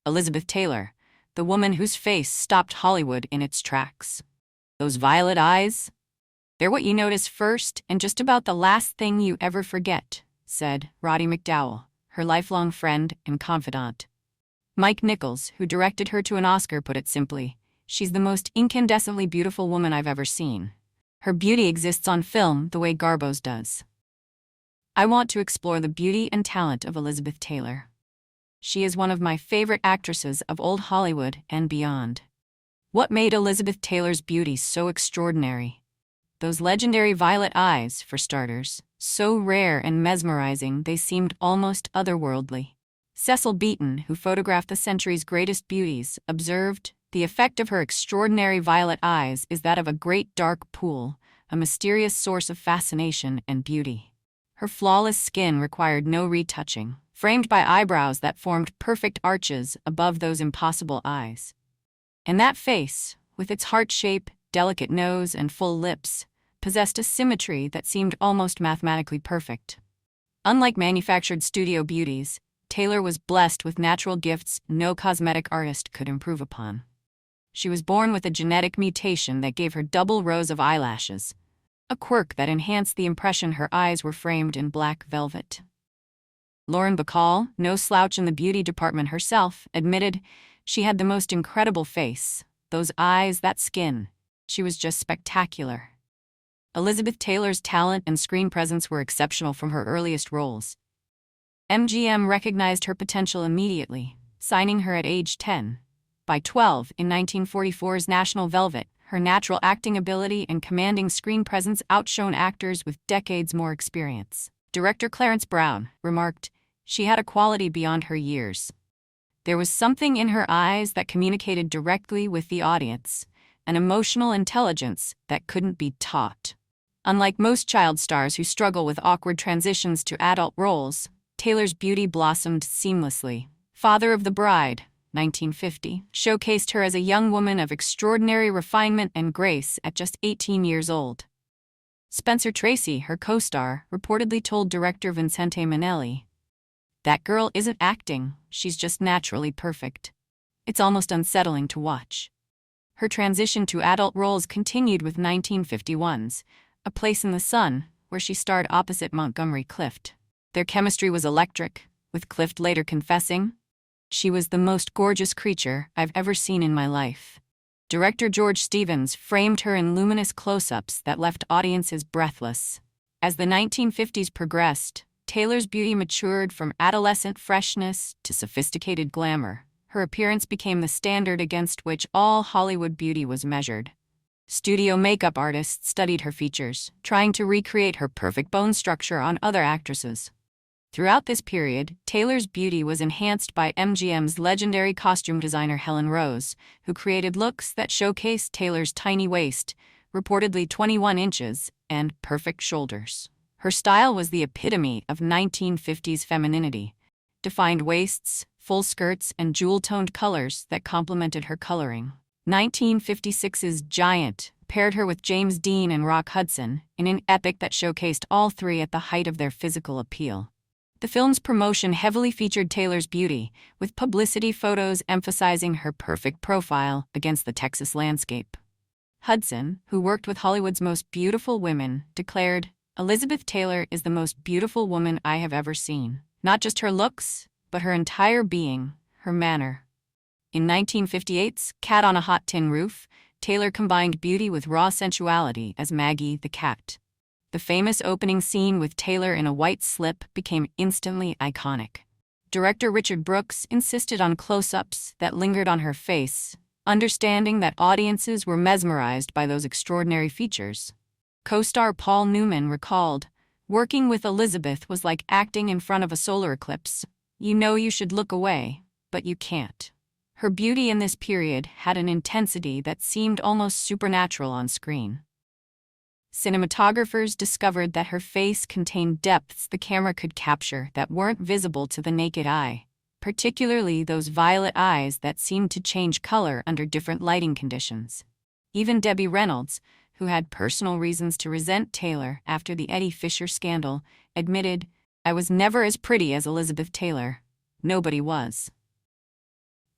Elizabeth Taylor, the woman whose face stopped Hollywood in its tracks. Those violet eyes? They're what you notice first and just about the last thing you ever forget, said Roddy McDowell, her lifelong friend and confidant. Mike Nichols, who directed her to an Oscar, put it simply, "She's the most incandescently beautiful woman I've ever seen. Her beauty exists on film the way Garbo's does." I want to explore the beauty and talent of Elizabeth Taylor. She is one of my favorite actresses of old Hollywood and beyond. What made Elizabeth Taylor's beauty so extraordinary? Those legendary violet eyes, for starters, so rare and mesmerizing they seemed almost otherworldly. Cecil Beaton, who photographed the century's greatest beauties, observed, "The effect of her extraordinary violet eyes is that of a great dark pool, a mysterious source of fascination and beauty." Her flawless skin required no retouching, framed by eyebrows that formed perfect arches above those impossible eyes. And that face, with its heart shape, delicate nose, and full lips, possessed a symmetry that seemed almost mathematically perfect. Unlike manufactured studio beauties, Taylor was blessed with natural gifts no cosmetic artist could improve upon. She was born with a genetic mutation that gave her double rows of eyelashes, a quirk that enhanced the impression her eyes were framed in black velvet. Lauren Bacall, no slouch in the beauty department herself, admitted she had the most incredible face, those eyes, that skin. She was just spectacular. Elizabeth Taylor's talent and screen presence were exceptional from her earliest roles. MGM recognized her potential immediately, signing her at age 10. By 12, in 1944's National Velvet, her natural acting ability and commanding screen presence outshone actors with decades more experience. Director Clarence Brown remarked, "She had a quality beyond her years. There was something in her eyes that communicated directly with the audience, an emotional intelligence that couldn't be taught." Unlike most child stars who struggle with awkward transitions to adult roles, Taylor's beauty blossomed seamlessly. Father of the Bride, 1950, showcased her as a young woman of extraordinary refinement and grace at just 18 years old. Spencer Tracy, her co-star, reportedly told director Vincente Minnelli, "That girl isn't acting, she's just naturally perfect. It's almost unsettling to watch." Her transition to adult roles continued with 1951's A Place in the Sun, where she starred opposite Montgomery Clift. Their chemistry was electric, with Clift later confessing, "She was the most gorgeous creature I've ever seen in my life." Director George Stevens framed her in luminous close-ups that left audiences breathless. As the 1950s progressed, Taylor's beauty matured from adolescent freshness to sophisticated glamour. Her appearance became the standard against which all Hollywood beauty was measured. Studio makeup artists studied her features, trying to recreate her perfect bone structure on other actresses. Throughout this period, Taylor's beauty was enhanced by MGM's legendary costume designer Helen Rose, who created looks that showcased Taylor's tiny waist, reportedly 21 inches, and perfect shoulders. Her style was the epitome of 1950s femininity, defined waists, full skirts, and jewel-toned colors that complemented her coloring. 1956's Giant paired her with James Dean and Rock Hudson in an epic that showcased all three at the height of their physical appeal. The film's promotion heavily featured Taylor's beauty, with publicity photos emphasizing her perfect profile against the Texas landscape. Hudson, who worked with Hollywood's most beautiful women, declared, "Elizabeth Taylor is the most beautiful woman I have ever seen. Not just her looks, but her entire being, her manner." In 1958's Cat on a Hot Tin Roof, Taylor combined beauty with raw sensuality as Maggie the cat. The famous opening scene with Taylor in a white slip became instantly iconic. Director Richard Brooks insisted on close-ups that lingered on her face, understanding that audiences were mesmerized by those extraordinary features. Co-star Paul Newman recalled, "Working with Elizabeth was like acting in front of a solar eclipse. You know you should look away, but you can't." Her beauty in this period had an intensity that seemed almost supernatural on screen. Cinematographers discovered that her face contained depths the camera could capture that weren't visible to the naked eye, particularly those violet eyes that seemed to change color under different lighting conditions. Even Debbie Reynolds, who had personal reasons to resent Taylor after the Eddie Fisher scandal, admitted, "I was never as pretty as Elizabeth Taylor. Nobody was."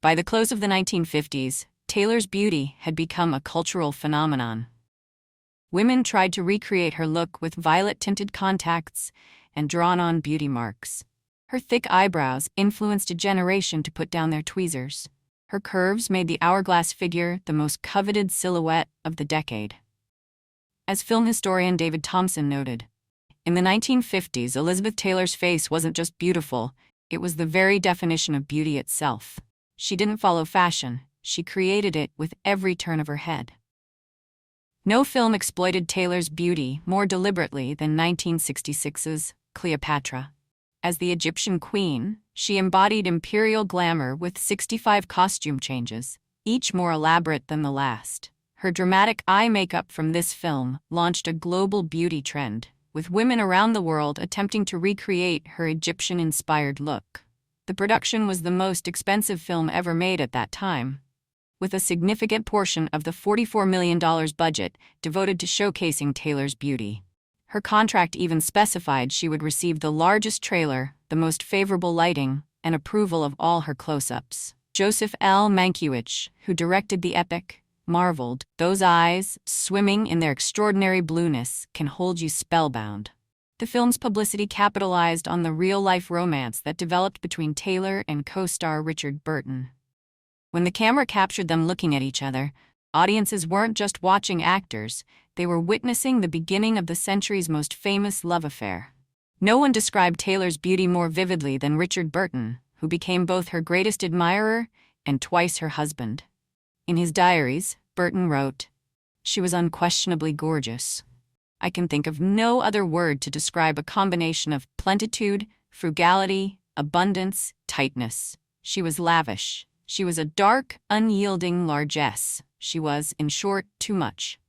By the close of the 1950s, Taylor's beauty had become a cultural phenomenon. Women tried to recreate her look with violet-tinted contacts and drawn-on beauty marks. Her thick eyebrows influenced a generation to put down their tweezers. Her curves made the hourglass figure the most coveted silhouette of the decade. As film historian David Thompson noted, in the 1950s, Elizabeth Taylor's face wasn't just beautiful, it was the very definition of beauty itself. She didn't follow fashion, she created it with every turn of her head. No film exploited Taylor's beauty more deliberately than 1966's Cleopatra. As the Egyptian queen, she embodied imperial glamour with 65 costume changes, each more elaborate than the last. Her dramatic eye makeup from this film launched a global beauty trend, with women around the world attempting to recreate her Egyptian-inspired look. The production was the most expensive film ever made at that time, with a significant portion of the $44 million budget devoted to showcasing Taylor's beauty. Her contract even specified she would receive the largest trailer, the most favorable lighting, and approval of all her close-ups. Joseph L. Mankiewicz, who directed the epic, marveled, "Those eyes, swimming in their extraordinary blueness, can hold you spellbound." The film's publicity capitalized on the real-life romance that developed between Taylor and co-star Richard Burton. When the camera captured them looking at each other, audiences weren't just watching actors, they were witnessing the beginning of the century's most famous love affair. No one described Taylor's beauty more vividly than Richard Burton, who became both her greatest admirer and twice her husband. In his diaries, Burton wrote, "She was unquestionably gorgeous. I can think of no other word to describe a combination of plenitude, frugality, abundance, tightness. She was lavish. She was a dark, unyielding largesse. She was, in short, too much."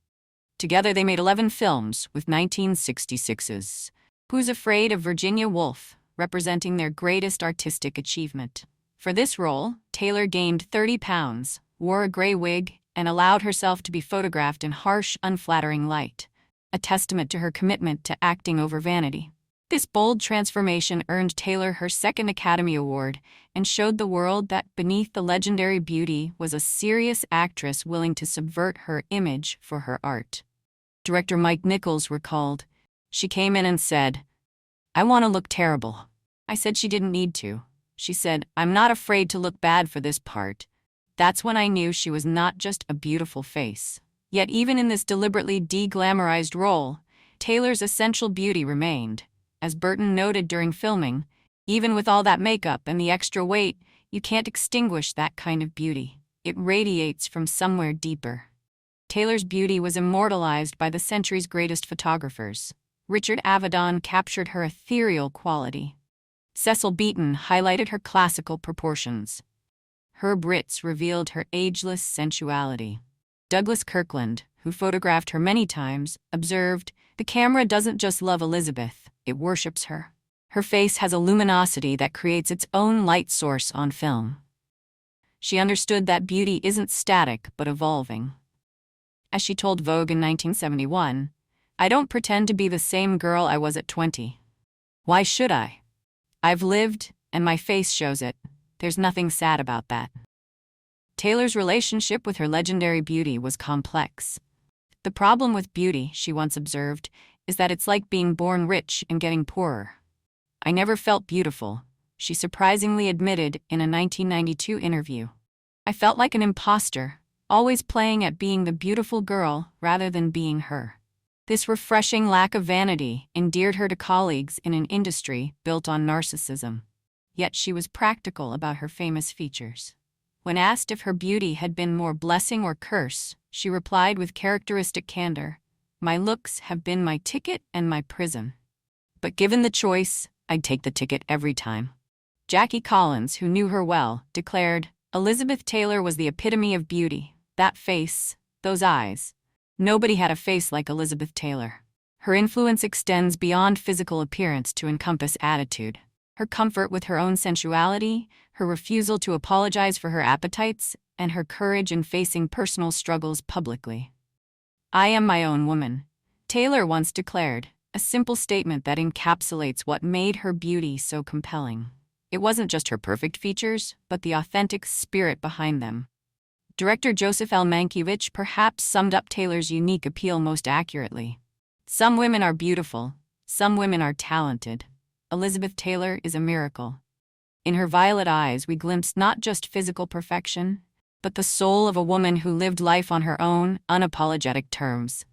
Together they made 11 films, with 1966's Who's Afraid of Virginia Woolf representing their greatest artistic achievement. For this role, Taylor gained 30 pounds, wore a gray wig, and allowed herself to be photographed in harsh, unflattering light, a testament to her commitment to acting over vanity. This bold transformation earned Taylor her second Academy Award and showed the world that beneath the legendary beauty was a serious actress willing to subvert her image for her art. Director Mike Nichols recalled, "She came in and said, 'I want to look terrible.' I said she didn't need to. She said, 'I'm not afraid to look bad for this part.' That's when I knew she was not just a beautiful face." Yet even in this deliberately de-glamorized role, Taylor's essential beauty remained. As Burton noted during filming, even with all that makeup and the extra weight, you can't extinguish that kind of beauty. It radiates from somewhere deeper. Taylor's beauty was immortalized by the century's greatest photographers. Richard Avedon captured her ethereal quality. Cecil Beaton highlighted her classical proportions. Herb Ritts revealed her ageless sensuality. Douglas Kirkland, who photographed her many times, observed, "The camera doesn't just love Elizabeth, it worships her. Her face has a luminosity that creates its own light source on film." She understood that beauty isn't static but evolving. As she told Vogue in 1971, "I don't pretend to be the same girl I was at 20. Why should I? I've lived, and my face shows it. There's nothing sad about that." Taylor's relationship with her legendary beauty was complex. "The problem with beauty," she once observed, "is that it's like being born rich and getting poorer. I never felt beautiful," she surprisingly admitted in a 1992 interview. "I felt like an imposter, always playing at being the beautiful girl rather than being her." This refreshing lack of vanity endeared her to colleagues in an industry built on narcissism. Yet she was practical about her famous features. When asked if her beauty had been more blessing or curse, she replied with characteristic candor, "My looks have been my ticket and my prison. But given the choice, I'd take the ticket every time." Jackie Collins, who knew her well, declared, "Elizabeth Taylor was the epitome of beauty. That face, those eyes. Nobody had a face like Elizabeth Taylor. Her influence extends beyond physical appearance to encompass attitude. Her comfort with her own sensuality, her refusal to apologize for her appetites, and her courage in facing personal struggles publicly. I am my own woman," Taylor once declared, a simple statement that encapsulates what made her beauty so compelling. It wasn't just her perfect features, but the authentic spirit behind them. Director Joseph L. Mankiewicz perhaps summed up Taylor's unique appeal most accurately. Some women are beautiful, some women are talented. Elizabeth Taylor is a miracle. In her violet eyes, we glimpsed not just physical perfection, but the soul of a woman who lived life on her own, unapologetic terms.